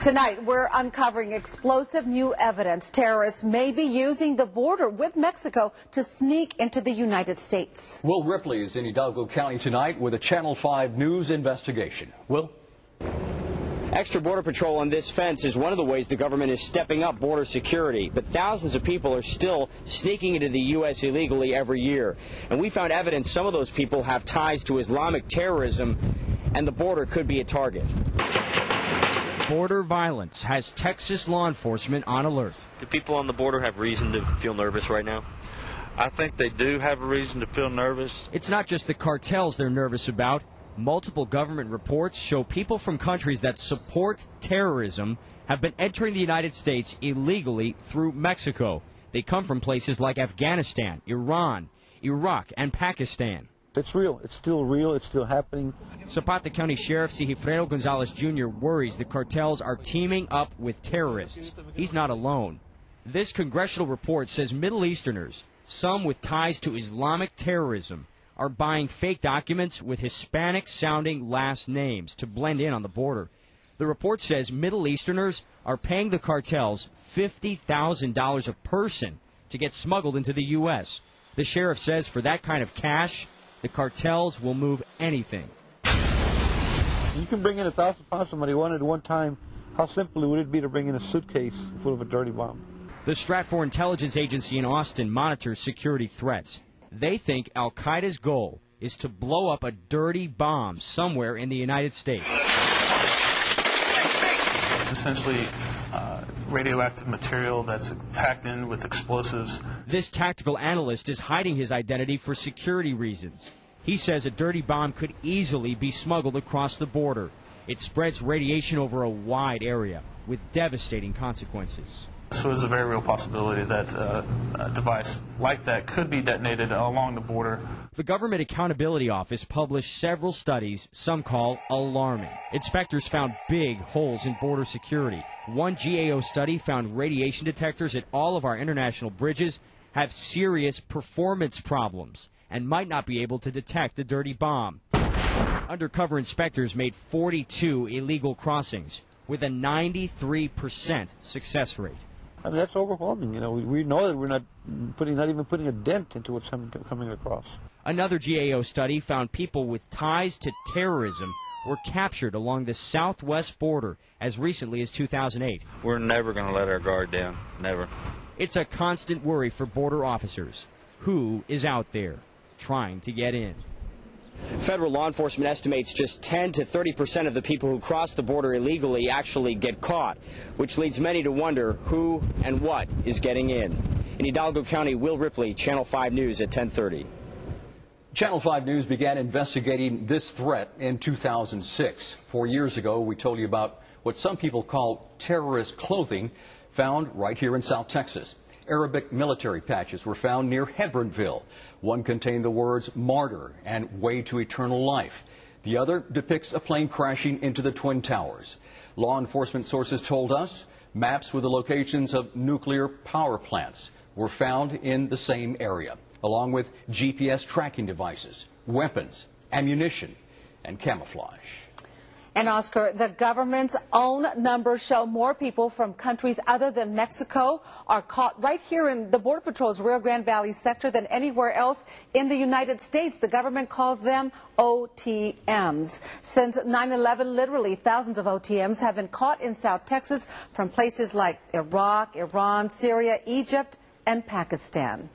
Tonight, we're uncovering explosive new evidence. Terrorists may be using the border with Mexico to sneak into the United States. Will Ripley is in Hidalgo County tonight with a Channel 5 News investigation. Will? Extra border patrol on this fence is one of the ways the government is stepping up border security, but thousands of people are still sneaking into the U.S. illegally every year. And we found evidence some of those people have ties to Islamic terrorism, and the border could be a target. Border violence has Texas law enforcement on alert. Do people on the border have reason to feel nervous right now? I think they do have a reason to feel nervous. It's not just the cartels they're nervous about. Multiple government reports show people from countries that support terrorism have been entering the United States illegally through Mexico. They come from places like Afghanistan, Iran, Iraq, and Pakistan. It's real. It's still real. It's still happening. Zapata County Sheriff Sigifredo Gonzalez Jr. worries the cartels are teaming up with terrorists. He's not alone. This congressional report says Middle Easterners, some with ties to Islamic terrorism, are buying fake documents with Hispanic-sounding last names to blend in on the border. The report says Middle Easterners are paying the cartels $50,000 a person to get smuggled into the U.S. The sheriff says for that kind of cash, the cartels will move anything. You can bring in 1,000 pounds. Somebody wanted at one time. How simple would it be to bring in a suitcase full of a dirty bomb? The Stratfor Intelligence Agency in Austin monitors security threats. They think al-Qaeda's goal is to blow up a dirty bomb somewhere in the United States. It's essentially radioactive material that's packed in with explosives. This tactical analyst is hiding his identity for security reasons. He says a dirty bomb could easily be smuggled across the border. It spreads radiation over a wide area with devastating consequences. So there's a very real possibility that a device like that could be detonated along the border. The Government Accountability Office published several studies some call alarming. Inspectors found big holes in border security. One GAO study found radiation detectors at all of our international bridges have serious performance problems and might not be able to detect the dirty bomb. Undercover inspectors made 42 illegal crossings with a 93% success rate. I mean, that's overwhelming. You know, we know that we're not even putting a dent into what's coming across. Another GAO study found people with ties to terrorism were captured along the southwest border as recently as 2008. We're never going to let our guard down. Never. It's a constant worry for border officers. Who is out there trying to get in? Federal law enforcement estimates just 10 to 30% of the people who cross the border illegally actually get caught, which leads many to wonder who and what is getting in. In Hidalgo County, Will Ripley, Channel 5 News at 10:30. Channel 5 News began investigating this threat in 2006. 4 years ago, we told you about what some people call terrorist clothing found right here in South Texas. Arabic military patches were found near Hebronville. One contained the words martyr and way to eternal life. The other depicts a plane crashing into the Twin Towers. Law enforcement sources told us maps with the locations of nuclear power plants were found in the same area, along with GPS tracking devices, weapons, ammunition, and camouflage. And Oscar, the government's own numbers show more people from countries other than Mexico are caught right here in the Border Patrol's Rio Grande Valley sector than anywhere else in the United States. The government calls them OTMs. Since 9/11, literally thousands of OTMs have been caught in South Texas from places like Iraq, Iran, Syria, Egypt, and Pakistan.